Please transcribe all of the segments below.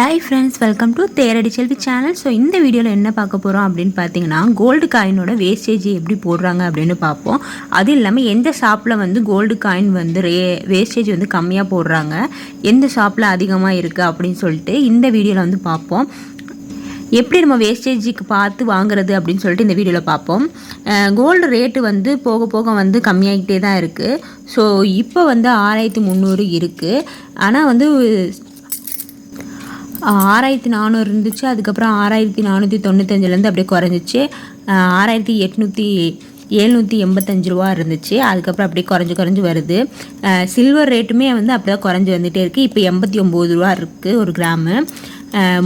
Hi friends, welcome to Theradi Selvi channel. So இந்த வீடியோவில் என்ன பார்க்க போகிறோம் அப்படின்னு பார்த்தீங்கன்னா, கோல்டு காயினோட வேஸ்டேஜ் எப்படி போடுறாங்க அப்படின்னு பார்ப்போம். அது இல்லாமல் எந்த ஷாப்பில் வந்து கோல்டு காயின் வந்து வேஸ்டேஜ் வந்து கம்மியாக போடுறாங்க, எந்த ஷாப்பில் அதிகமாக இருக்குது அப்படின்னு சொல்லிட்டு இந்த வீடியோவில் வந்து பார்ப்போம். எப்படி நம்ம வேஸ்டேஜுக்கு பார்த்து வாங்குறது அப்படின்னு சொல்லிட்டு இந்த வீடியோவில் பார்ப்போம். கோல்டு ரேட்டு வந்து போக போக வந்து கம்மியாகிட்டே தான் இருக்குது. ஸோ இப்போ வந்து 6300 இருக்குது. ஆனால் வந்து 6400 இருந்துச்சு. அதுக்கப்புறம் 6495 அப்படியே குறைஞ்சிச்சு. 6785 ரூபா இருந்துச்சு. அதுக்கப்புறம் அப்படியே குறைஞ்சி வருது. சில்வர் ரேட்டுமே வந்து அப்படி தான் குறைஞ்சி வந்துகிட்டே இருக்குது. இப்போ 89 ரூபா இருக்குது ஒரு கிராமு.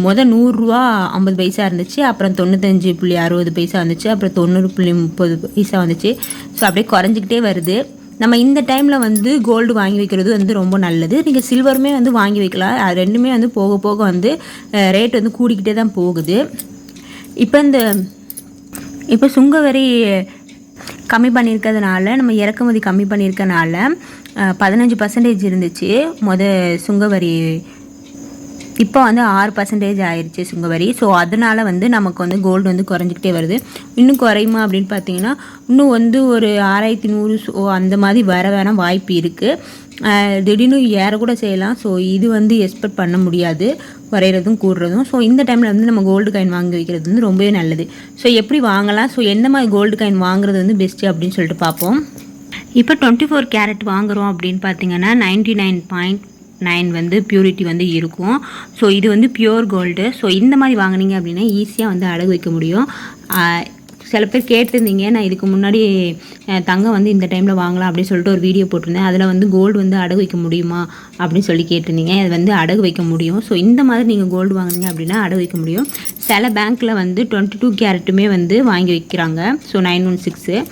மொதல் 100 ரூபா 50 பைசா இருந்துச்சு. அப்புறம் 95.60 பைசா வந்துச்சு. அப்புறம் 90.30 பைசா வந்துச்சு. ஸோ அப்படியே குறைஞ்சிக்கிட்டே வருது. நம்ம இந்த டைமில் வந்து கோல்டு வாங்கி வைக்கிறது வந்து ரொம்ப நல்லது. நீங்கள் சில்வருமே வந்து வாங்கி வைக்கலாம். அது ரெண்டுமே வந்து போக போக வந்து ரேட் வந்து கூடிக்கிட்டே தான் போகுது. இப்போ சுங்கவரி கம்மி பண்ணியிருக்கிறதுனால, நம்ம இறக்குமதி கம்மி பண்ணியிருக்கனால 15% இருந்துச்சு சுங்கவரி. இப்போ வந்து 6% ஆயிடுச்சு சுங்கவரி. ஸோ அதனால் வந்து நமக்கு வந்து கோல்டு வந்து குறைஞ்சிக்கிட்டே வருது. இன்னும் குறையுமா அப்படின்னு பார்த்தீங்கன்னா, இன்னும் வந்து ஒரு 6100 அந்த மாதிரி வேணால் வாய்ப்பு இருக்குது. திடீர்னு ஏறக்கூட செய்யலாம். ஸோ இது வந்து எக்ஸ்பெக்ட் பண்ண முடியாது, குறையிறதும் கூடுறதும். ஸோ இந்த டைமில் வந்து நம்ம கோல்டு காயின் வாங்கி வைக்கிறது வந்து ரொம்பவே நல்லது. ஸோ எப்படி வாங்கலாம், ஸோ எந்த மாதிரி கோல்டு காயின் வாங்குறது வந்து பெஸ்ட்டு அப்படின்னு சொல்லிட்டு பார்ப்போம். இப்போ 24 கேரட் வாங்குகிறோம் அப்படின்னு பார்த்தீங்கன்னா 99.9 வந்து பியூரிட்டி வந்து இருக்கும். ஸோ இது வந்து பியூர் கோல்டு. ஸோ இந்த மாதிரி வாங்கினீங்க அப்படின்னா ஈஸியாக வந்து அடகு வைக்க முடியும். சில பேர் கேட்டிருந்தீங்க, நான் இதுக்கு முன்னாடி தங்கம் வந்து இந்த டைமில் வாங்கலாம் அப்படின்னு சொல்லிட்டு ஒரு வீடியோ போட்டிருந்தேன். அதில் வந்து கோல்டு வந்து அடகு வைக்க முடியுமா அப்படின்னு சொல்லி கேட்டிருந்தீங்க. அது வந்து அடகு வைக்க முடியும். ஸோ இந்த மாதிரி நீங்கள் கோல்டு வாங்கினீங்க அப்படின்னா அடகு வைக்க முடியும். சில பேங்க்கில் வந்து 22 கேரட்டுமே வந்து வாங்கி வைக்கிறாங்க. ஸோ 916.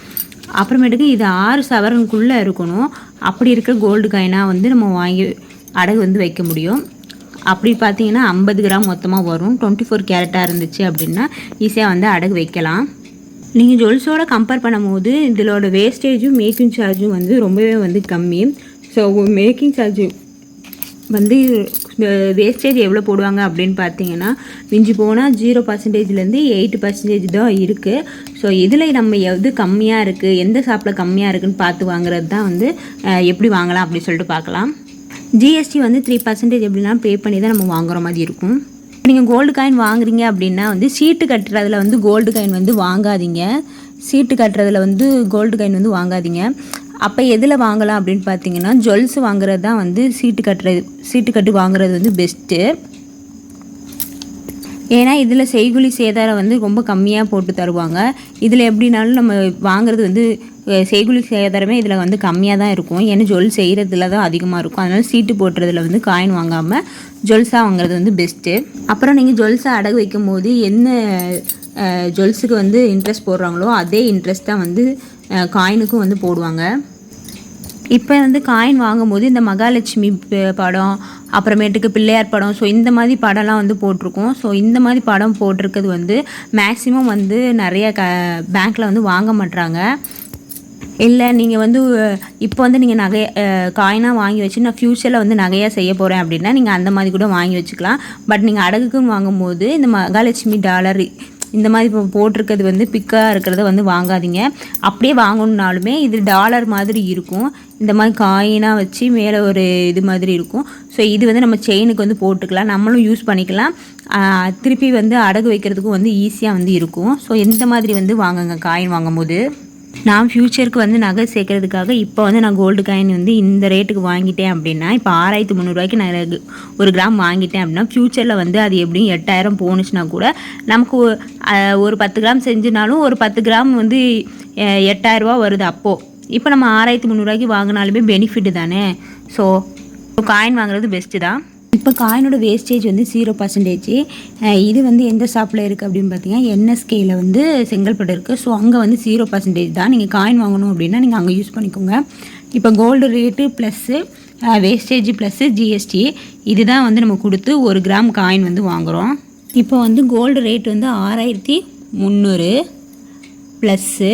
அப்புறமேட்டுக்கு இது 6 சவரனுக்குள்ளே இருக்கணும். அப்படி இருக்கிற கோல்டு காயினாக வந்து நம்ம வாங்கி அடகு வந்து வைக்க முடியும். அப்படி பார்த்தீங்கன்னா 50 கிராம் மொத்தமாக வரும். 24 கேரட்டாக இருந்துச்சு அப்படின்னா ஈஸியாக வந்து அடகு வைக்கலாம். நீங்கள் ஜுவல்ஸோடு கம்பேர் பண்ணும்போது இதோட வேஸ்டேஜும் மேக்கிங் சார்ஜும் வந்து ரொம்பவே வந்து கம்மி. ஸோ மேக்கிங் சார்ஜு வந்து வேஸ்டேஜ் எவ்வளோ போடுவாங்க அப்படின்னு பார்த்தீங்கன்னா, மிஞ்சி போனால் 0%லேருந்து 8% தான் இருக்குது. ஸோ இதில் நம்ம எது கம்மியாக இருக்குது, எந்த ஷாப்பில் கம்மியாக இருக்குதுன்னு பார்த்து வாங்குறது தான் வந்து எப்படி வாங்கலாம் அப்படின்னு சொல்லிட்டு பார்க்கலாம். ஜிஎஸ்டி வந்து 3% எப்படின்னா பே பண்ணி தான் நம்ம வாங்குற மாதிரி இருக்கும். நீங்கள் கோல்டு காயின் வாங்குறீங்க அப்படின்னா வந்து சீட்டு கட்டுறதுல வந்து கோல்டு காயின் வந்து வாங்காதீங்க. சீட்டு கட்டுறதுல வந்து கோல்டு காயின் வந்து வாங்காதீங்க. அப்போ எதில் வாங்கலாம் அப்படின்னு பார்த்தீங்கன்னா, ஜுவல்ஸ் வாங்குறது தான் வந்து சீட்டு கட்டு வாங்குறது வந்து பெஸ்ட்டு. ஏன்னா இதில் செய்கூலி சேதாரம் வந்து ரொம்ப கம்மியாக போட்டு தருவாங்க. இதில் எப்படினாலும் நம்ம வாங்குறது வந்து செய்கூலி சேதாரமே இதில் வந்து கம்மியாக தான் இருக்கும். ஏன்னா ஜுவல் செய்கிறதுல தான் அதிகமாக இருக்கும். அதனால் சீட்டு போட்டுறதுல வந்து காயின் வாங்காமல் ஜுவல்ஸாக வாங்குறது வந்து பெஸ்ட்டு. அப்புறம் நீங்கள் ஜுவல்ஸை அடகு வைக்கும் போது என்ன ஜுவல்ஸுக்கு வந்து இன்ட்ரெஸ்ட் போடுறாங்களோ அதே இன்ட்ரெஸ்ட் தான் வந்து காயினுக்கும் வந்து போடுவாங்க. இப்போ வந்து காயின் வாங்கும்போது இந்த மகாலட்சுமி படம், அப்புறமேட்டுக்கு பிள்ளையார் படம், ஸோ இந்த மாதிரி படம்லாம் வந்து போட்டிருக்கோம். ஸோ இந்த மாதிரி படம் போட்டிருக்கிறது வந்து மேக்ஸிமம் வந்து நிறைய பேங்க்கில் வந்து வாங்க மாட்டாங்க. இல்லை நீங்கள் வந்து இப்போ வந்து நீங்கள் காயினாக வாங்கி வச்சு நான் ஃப்யூச்சரில் வந்து நகையாக செய்ய போகிறேன் அப்படின்னா நீங்கள் அந்த மாதிரி கூட வாங்கி வச்சுக்கலாம். பட் நீங்கள் அடகுக்குன்னு வாங்கும்போது இந்த மகாலட்சுமி டாலர் இந்த மாதிரி இப்போ போட்டிருக்கிறது வந்து பிக்காக இருக்கிறத வந்து வாங்காதீங்க. அப்படியே வாங்கணுன்னாலுமே இது டாலர் மாதிரி இருக்கும். இந்த மாதிரி காயினாக வச்சு மேலே ஒரு இது மாதிரி இருக்கும். ஸோ இது வந்து நம்ம செயினுக்கு வந்து போட்டுக்கலாம், நம்மளும் யூஸ் பண்ணிக்கலாம். திருப்பி வந்து அடகு வைக்கிறதுக்கும் வந்து ஈஸியாக வந்து இருக்கும். ஸோ இந்த மாதிரி வந்து வாங்குங்க காயின் வாங்கும்போது. நான் ஃப்யூச்சருக்கு வந்து நகை சேர்க்கறதுக்காக இப்போ வந்து நான் கோல்டு காயின் வந்து இந்த ரேட்டுக்கு வாங்கிட்டேன் அப்படின்னா, இப்போ 6300 நான் ஒரு கிராம் வாங்கிட்டேன் அப்படின்னா, ஃப்யூச்சரில் வந்து அது எப்படியும் 8000 போணுச்சுன்னா கூட நமக்கு ஒரு 10 கிராம் செஞ்சுனாலும் ஒரு 10 கிராம் வந்து 8000 ரூபா வருது. அப்போது இப்போ நம்ம 6300 வாங்கினாலுமே பெனிஃபிட் தானே. ஸோ காயின் வாங்குறது பெஸ்ட்டு தான். இப்போ காயினோட வேஸ்டேஜ் வந்து 0%. இது வந்து எந்த ஷாப்பில் இருக்குது அப்படின்னு பார்த்தீங்கன்னா, என்எஸ்கேயில் வந்து செங்கல்பட்டு இருக்குது. ஸோ அங்கே வந்து 0% தான். நீங்கள் காயின் வாங்கணும் அப்படின்னா நீங்கள் அங்கே யூஸ் பண்ணிக்கோங்க. இப்போ gold rate plus wastage plus GST இதுதான் வந்து நம்ம கொடுத்து ஒரு கிராம் காயின் வந்து வாங்குகிறோம். இப்போ வந்து கோல்டு ரேட் வந்து 6300 ப்ளஸ்ஸு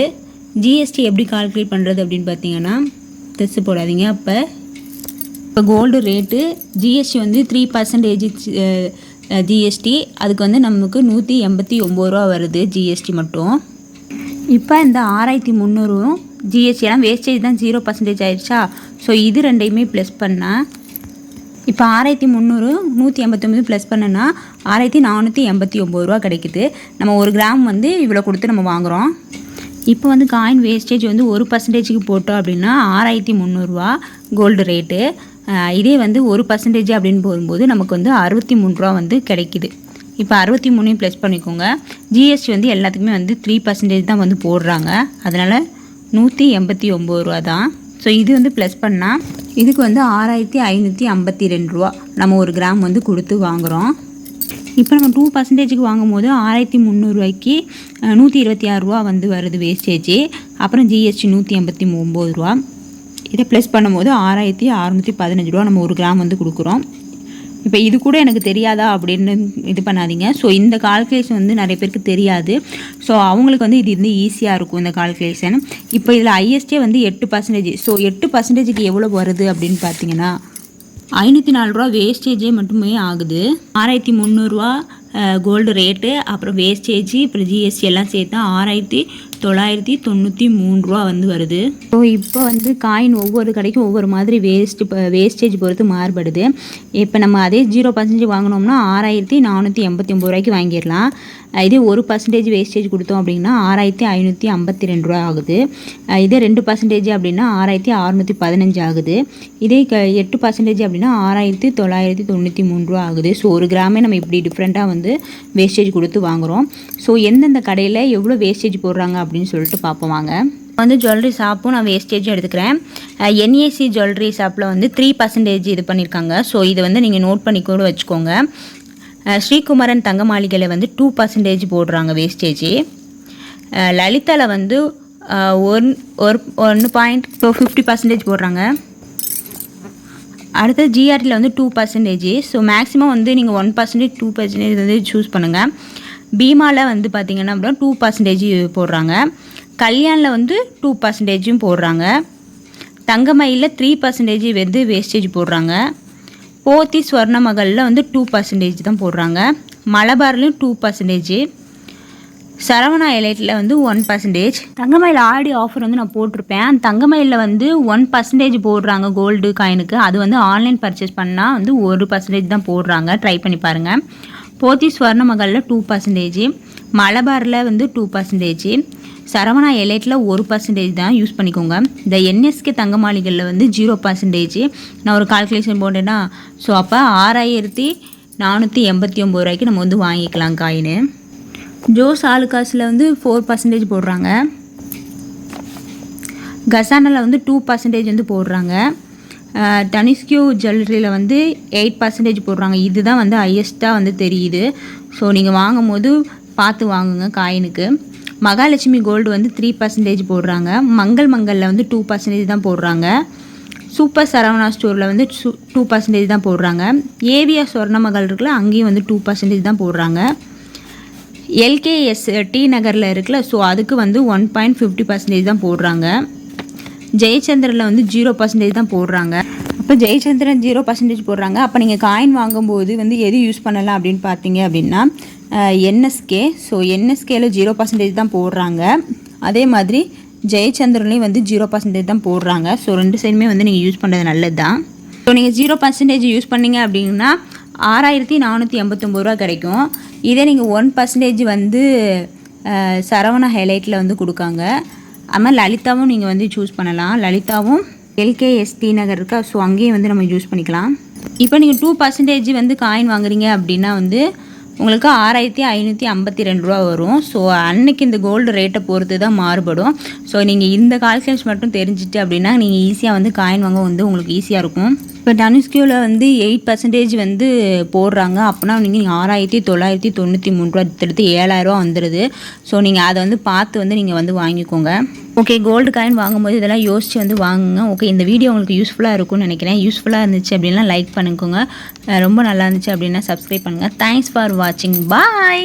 ஜிஎஸ்டி எப்படி கால்குலேட் பண்ணுறது அப்படின்னு பார்த்தீங்கன்னா, ப்ளஸ்ஸு போடாதீங்க. இப்போ கோல்டு ரேட்டு ஜிஎஸ்டி வந்து 3% ஜிஎஸ்டி. அதுக்கு வந்து நமக்கு 189 ரூபா வருது ஜிஎஸ்டி மட்டும். இப்போ இந்த 6300 ஜிஎஸ்டி எல்லாம் வேஸ்டேஜ் தான் 0% ஆயிடுச்சா. ஸோ இது ரெண்டையுமே ப்ளஸ் பண்ணால் இப்போ 6300 189 ப்ளஸ் பண்ணனா 6489 ரூபா கிடைக்குது. நம்ம 1 கிராம் வந்து இவ்வளோ கொடுத்து நம்ம வாங்குகிறோம். இப்போ வந்து காயின் வேஸ்டேஜ் வந்து 1%க்கு போட்டோம் அப்படின்னா 6300 ரூபா கோல்டு ரேட்டு. இதே வந்து 1% அப்படின்னு போகும்போது நமக்கு வந்து 63 ரூபா வந்து கிடைக்குது. இப்போ 63 ப்ளஸ் பண்ணிக்கோங்க. ஜிஎஸ்டி வந்து எல்லாத்துக்குமே வந்து 3% தான் வந்து போடுறாங்க. அதனால் 189 ரூபா தான். ஸோ இது வந்து ப்ளஸ் பண்ணால் இதுக்கு வந்து 6552 ரூபா நம்ம 1 கிராம் வந்து கொடுத்து வாங்குகிறோம். இப்போ நம்ம 2%க்கு வாங்கும்போது 6300 ரூபாய்க்கு 126 ரூபா வந்து வருது வேஸ்டேஜ். அப்புறம் ஜிஎஸ்டி 189 ரூபா. இதை ப்ளஸ் பண்ணும்போது 6615 ரூபா நம்ம 1 கிராம் வந்து கொடுக்குறோம். இப்போ இது கூட எனக்கு தெரியாதா அப்படின்னு இது பண்ணாதீங்க. ஸோ இந்த கால்குலேஷன் வந்து நிறைய பேருக்கு தெரியாது. ஸோ அவங்களுக்கு வந்து இது வந்து ஈஸியாக இருக்கும் இந்த கால்குலேஷன். இப்போ இதில் ஐஎஸ்டே வந்து 8%. ஸோ 8%க்கு எவ்வளோ வருது அப்படின்னு பார்த்தீங்கன்னா 504 ரூபா வேஸ்டேஜே மட்டுமே ஆகுது. 6300 ரூபா கோல்டு ரேட்டு, அப்புறம் வேஸ்டேஜ், அப்புறம் ஜிஎஸ்டி எல்லாம் சேர்த்தா 6993 ரூபா வந்து வருது. ஸோ இப்போ வந்து காயின் ஒவ்வொரு கடைக்கும் ஒவ்வொரு மாதிரி வேஸ்டேஜ் பொறுத்து மாறுபடுது. இப்போ நம்ம அதே 0% வாங்கினோம்னா 6489 ரூபாய்க்கு வாங்கிடலாம். இதே 1% வேஸ்டேஜ் கொடுத்தோம் அப்படின்னா 6552 ரூபா ஆகுது. இதே 2% அப்படின்னா 6615 ஆகுது. இதே 8% அப்படின்னா 6993 ரூபா ஆகுது. ஸோ 1 கிராமே நம்ம இப்படி டிஃப்ரெண்ட்டாக வந்து வேஸ்டேஜ் கொடுத்து வாங்குகிறோம். ஸோ எந்தெந்த கடையில் எவ்வளோ வேஸ்டேஜ் போடுறாங்க அப்படின்னு சொல்லிட்டு பார்ப்போம் வாங்க. வந்து ஜுவல்லரி ஷாப்பும் நான் வேஸ்டேஜும் எடுத்துக்கிறேன். என்ஏசி ஜுவல்லரி ஷாப்பில் வந்து 3% இது பண்ணியிருக்காங்க. ஸோ இதை வந்து நீங்கள் நோட் பண்ணி கூட வச்சுக்கோங்க. ஸ்ரீகுமரன் தங்க மாளிகையில் வந்து 2% போடுறாங்க வேஸ்டேஜ். லலிதாவில் வந்து 1.50% போடுறாங்க. அடுத்தது ஜிஆர்டியில் வந்து 2%. ஸோ மேக்ஸிமம் வந்து நீங்கள் 1% 2% வந்து சூஸ் பண்ணுங்கள். பீமாவில் வந்து பார்த்திங்கன்னா அப்படின்னா 2% போடுறாங்க. கல்யாணில் வந்து 2% போடுறாங்க. தங்கமயிலில் 3% வந்து வேஸ்டேஜ் போடுறாங்க. போத்தி ஸ்வர்ணமகளில் வந்து 2% தான் போடுறாங்க. மலபார்லையும் 2%. சரவணா எலைட்டில் வந்து 1%. தங்கமயில் ஆடி ஆஃபர் வந்து நான் போட்டிருப்பேன். அந்த தங்கமயிலில் வந்து 1% போடுறாங்க கோல்டு காயினுக்கு. அது வந்து ஆன்லைன் பர்ச்சேஸ் பண்ணால் வந்து 1% தான் போடுறாங்க. ட்ரை பண்ணி பாருங்கள். போத்தி ஸ்வர்ணமகளில் 2%. மலபாரில் வந்து 2%. சரவணா எலைட்டில் 1% தான் யூஸ் பண்ணிக்கோங்க. இந்த என்எஸ்கே தங்க மாளிகையில் வந்து 0%. நான் ஒரு கால்குலேஷன் போட்டேன்னா ஸோ அப்போ 6489 ரூபாய்க்கு நம்ம வந்து வாங்கிக்கலாம் காயின். ஜோஸ் ஆலுகாஸில் வந்து 4% போடுறாங்க. கசானாவில் வந்து 2% வந்து போடுறாங்க. தனிஷ்கியூ ஜுவல்லரியில் வந்து 8% போடுறாங்க. இதுதான் வந்து ஹையஸ்ட்டாக வந்து தெரியுது. ஸோ நீங்கள் வாங்கும் போது பார்த்து வாங்குங்க காயினுக்கு. மகாலட்சுமி கோல்டு வந்து 3% போடுறாங்க. மங்களில் வந்து 2% தான் போடுறாங்க. சூப்பர் சரவணா ஸ்டோரில் வந்து 2% தான் போடுறாங்க. ஏவிஆர் சொர்ணமகள் இருக்குல்ல, அங்கேயும் வந்து 2% தான் போடுறாங்க. எல்கேஎஸ் டி நகரில் இருக்குல்ல, ஸோ அதுக்கு வந்து 1.50% தான் போடுறாங்க. ஜெயச்சந்திரனில் வந்து 0% தான் போடுறாங்க. அப்போ ஜெயச்சந்திரன் 0% போடுறாங்க. அப்போ நீங்கள் காயின் வாங்கும்போது வந்து எது யூஸ் பண்ணலாம் அப்படின்னு பார்த்தீங்க அப்படின்னா என்எஸ்கே. ஸோ என்எஸ்கேல 0% தான் போடுறாங்க. அதே மாதிரி ஜெயச்சந்திரன்லேயும் வந்து 0% தான் போடுறாங்க. ஸோ 2 சைடுமே வந்து நீங்கள் யூஸ் பண்ணுறது நல்லது தான். ஸோ நீங்கள் 0% யூஸ் பண்ணிங்க அப்படின்னா 6489 ரூபா கிடைக்கும். இதே நீங்கள் 1% வந்து சரவணா ஹைலைட்டில் வந்து கொடுக்காங்க. அதுமாதிரி லலிதாவும் நீங்கள் வந்து சூஸ் பண்ணலாம். லலிதாவும் எல்கேஎஸ்டி நகர் இருக்கா, ஸோ அங்கேயும் வந்து நம்ம யூஸ் பண்ணிக்கலாம். இப்போ நீங்கள் 2% வந்து காயின் வாங்குறீங்க அப்படின்னா வந்து உங்களுக்கு 6552 ரூபா வரும். ஸோ அன்னைக்கு இந்த கோல்டு ரேட்டை பொறுத்து தான் மாறுபடும். ஸோ நீங்கள் இந்த கால்குலேஷன் மட்டும் தெரிஞ்சுட்டு அப்படின்னா நீங்கள் ஈஸியாக வந்து காயின் வாங்க வந்து உங்களுக்கு ஈஸியாக இருக்கும். இப்போ தனுஷ்கியூவில் வந்து 8% வந்து போடுறாங்க. அப்படின்னா நீங்கள் 6993 ரூபா எடுத்து 7000 ரூபா வந்துடுது. ஸோ நீங்கள் அதை வந்து பார்த்து வந்து நீங்கள் வந்து வாங்கிக்கோங்க. ஓகே, கோல்டு காயின் வாங்கும்போது இதெல்லாம் யோசித்து வந்து வாங்குங்க. ஓகே, இந்த வீடியோ உங்களுக்கு யூஸ்ஃபுல்லாக இருக்கும்னு நினைக்கிறேன். யூஸ்ஃபுல்லாக இருந்துச்சு அப்படின்னா லைக் பண்ணிக்கோங்க. ரொம்ப நல்லா இருந்துச்சு அப்படின்னா சப்ஸ்கிரைப் பண்ணுங்கள். தேங்க்ஸ் ஃபார் வாட்சிங். பாய்.